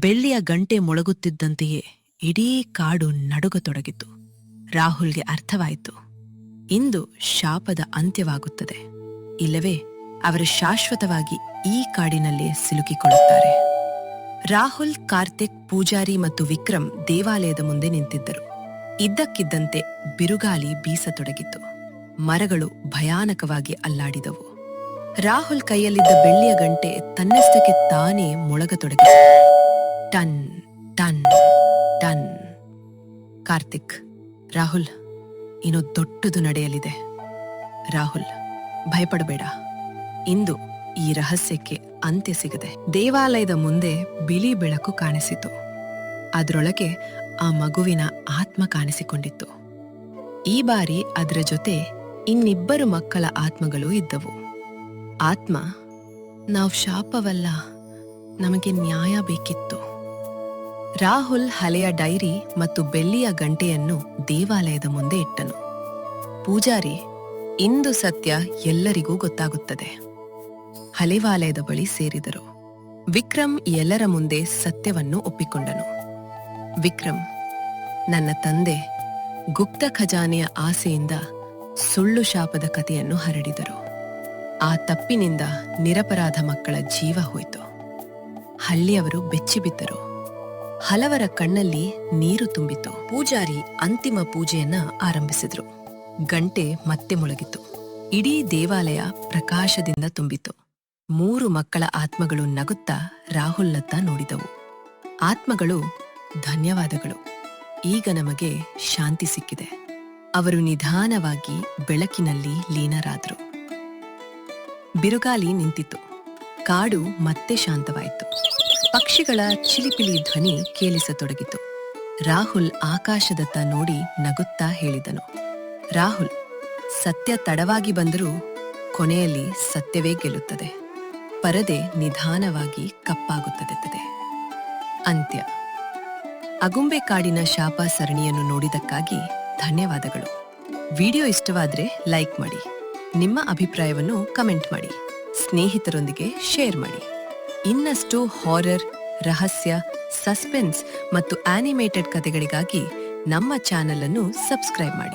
ಬೆಳ್ಳಿಯ ಗಂಟೆ ಮೊಳಗುತ್ತಿದ್ದಂತೆಯೇ ಇಡೀ ಕಾಡು ನಡುಗತೊಡಗಿತು. ರಾಹುಲ್ಗೆ ಅರ್ಥವಾಯಿತು, ಇಂದು ಶಾಪದ ಅಂತ್ಯವಾಗುತ್ತದೆ, ಇಲ್ಲವೇ ಅವರು ಶಾಶ್ವತವಾಗಿ ಈ ಕಾಡಿನಲ್ಲೇ ಸಿಲುಕಿಕೊಳ್ಳುತ್ತಾರೆ. ರಾಹುಲ್, ಕಾರ್ತಿಕ್, ಪೂಜಾರಿ ಮತ್ತು ವಿಕ್ರಮ್ ದೇವಾಲಯದ ಮುಂದೆ ನಿಂತಿದ್ದರು. ಇದ್ದಕ್ಕಿದ್ದಂತೆ ಬಿರುಗಾಳಿ ಬೀಸತೊಡಗಿತು. ಮರಗಳು ಭಯಾನಕವಾಗಿ ಅಲ್ಲಾಡಿದವು. ರಾಹುಲ್ ಕೈಯಲ್ಲಿದ್ದ ಬೆಳ್ಳಿಯ ಗಂಟೆ ತನ್ನಷ್ಟಕ್ಕೆ ತಾನೇ ಮೊಳಗತೊಡಗಿತು. ಟನ್ ಟನ್ ಟನ್. ಕಾರ್ತಿಕ್, ರಾಹುಲ್, ಇನ್ನು ದೊಡ್ಡದು ನಡೆಯಲಿದೆ. ರಾಹುಲ್, ಭಯಪಡಬೇಡ, ಇಂದು ಈ ರಹಸ್ಯಕ್ಕೆ ಅಂತ್ಯ ಸಿಗದೆ. ದೇವಾಲಯದ ಮುಂದೆ ಬಿಳಿ ಬೆಳಕು ಕಾಣಿಸಿತು. ಅದರೊಳಗೆ ಆ ಮಗುವಿನ ಆತ್ಮ ಕಾಣಿಸಿಕೊಂಡಿತ್ತು. ಈ ಬಾರಿ ಅದರ ಜೊತೆ ಇನ್ನಿಬ್ಬರು ಮಕ್ಕಳ ಆತ್ಮಗಳು ಇದ್ದವು. ಆತ್ಮ, ನಾವು ಶಾಪವಲ್ಲ, ನಮಗೆ ನ್ಯಾಯ ಬೇಕಿತ್ತು. ರಾಹುಲ್ ಹಳೆಯ ಡೈರಿ ಮತ್ತು ಬೆಳ್ಳಿಯ ಗಂಟೆಯನ್ನು ದೇವಾಲಯದ ಮುಂದೆ ಇಟ್ಟನು. ಪೂಜಾರಿ, ಇಂದು ಸತ್ಯ ಎಲ್ಲರಿಗೂ ಗೊತ್ತಾಗುತ್ತದೆ. ಹಳೆವಾಲಯದ ಬಳಿ ಸೇರಿದರು. ವಿಕ್ರಮ್ ಎಲ್ಲರ ಮುಂದೆ ಸತ್ಯವನ್ನು ಒಪ್ಪಿಕೊಂಡನು. ವಿಕ್ರಮ್, ನನ್ನ ತಂದೆ ಗುಪ್ತ ಖಜಾನೆಯ ಆಸೆಯಿಂದ ಸುಳ್ಳು ಶಾಪದ ಕಥೆಯನ್ನು ಹರಡಿದರು. ಆ ತಪ್ಪಿನಿಂದ ನಿರಪರಾಧ ಮಕ್ಕಳ ಜೀವ ಹೋಯಿತು. ಹಳ್ಳಿಯವರು ಬೆಚ್ಚಿಬಿದ್ದರು. ಹಲವರ ಕಣ್ಣಲ್ಲಿ ನೀರು ತುಂಬಿತು. ಪೂಜಾರಿ ಅಂತಿಮ ಪೂಜೆಯನ್ನ ಆರಂಭಿಸಿದ್ರು. ಗಂಟೆ ಮತ್ತೆ ಮೊಳಗಿತು. ಇಡೀ ದೇವಾಲಯ ಪ್ರಕಾಶದಿಂದ ತುಂಬಿತು. 3 ಮಕ್ಕಳ ಆತ್ಮಗಳು ನಗುತ್ತಾ ರಾಹುಲ್ನತ್ತ ನೋಡಿದವು. ಆತ್ಮಗಳು, ಧನ್ಯವಾದಗಳು, ಈಗ ನಮಗೆ ಶಾಂತಿ ಸಿಕ್ಕಿದೆ. ಅವರು ನಿಧಾನವಾಗಿ ಬೆಳಕಿನಲ್ಲಿ ಲೀನರಾದರು. ಬಿರುಗಾಳಿ ನಿಂತಿತು. ಕಾಡು ಮತ್ತೆ ಶಾಂತವಾಯಿತು. ಪಕ್ಷಿಗಳ ಚಿಲಿಪಿಲಿ ಧ್ವನಿ ಕೇಳಿಸತೊಡಗಿತು. ರಾಹುಲ್ ಆಕಾಶದತ್ತ ನೋಡಿ ನಗುತ್ತಾ ಹೇಳಿದನು, ರಾಹುಲ್, ಸತ್ಯ ತಡವಾಗಿ ಬಂದರೂ ಕೊನೆಯಲ್ಲಿ ಸತ್ಯವೇ ಗೆಲ್ಲುತ್ತದೆ. ಪರದೆ ನಿಧಾನವಾಗಿ ಕಪ್ಪಾಗುತ್ತದೆ. ಅಂತ್ಯ. ಅಗುಂಬೆ ಕಾಡಿನ ಶಾಪ ಸರಣಿಯನ್ನು ನೋಡಿದಕ್ಕಾಗಿ ಧನ್ಯವಾದಗಳು. ವಿಡಿಯೋ ಇಷ್ಟವಾದ್ರೆ ಲೈಕ್ ಮಾಡಿ, ನಿಮ್ಮ ಅಭಿಪ್ರಾಯವನ್ನು ಕಮೆಂಟ್ ಮಾಡಿ, ಸ್ನೇಹಿತರೊಂದಿಗೆ ಶೇರ್ ಮಾಡಿ. ಇನ್ನಷ್ಟು ಹಾರರ್, ರಹಸ್ಯ, ಸಸ್ಪೆನ್ಸ್ ಮತ್ತು ಆನಿಮೇಟೆಡ್ ಕಥೆಗಳಿಗಾಗಿ ನಮ್ಮ ಚಾನೆಲ್ ಅನ್ನು ಸಬ್ಸ್ಕ್ರೈಬ್ ಮಾಡಿ.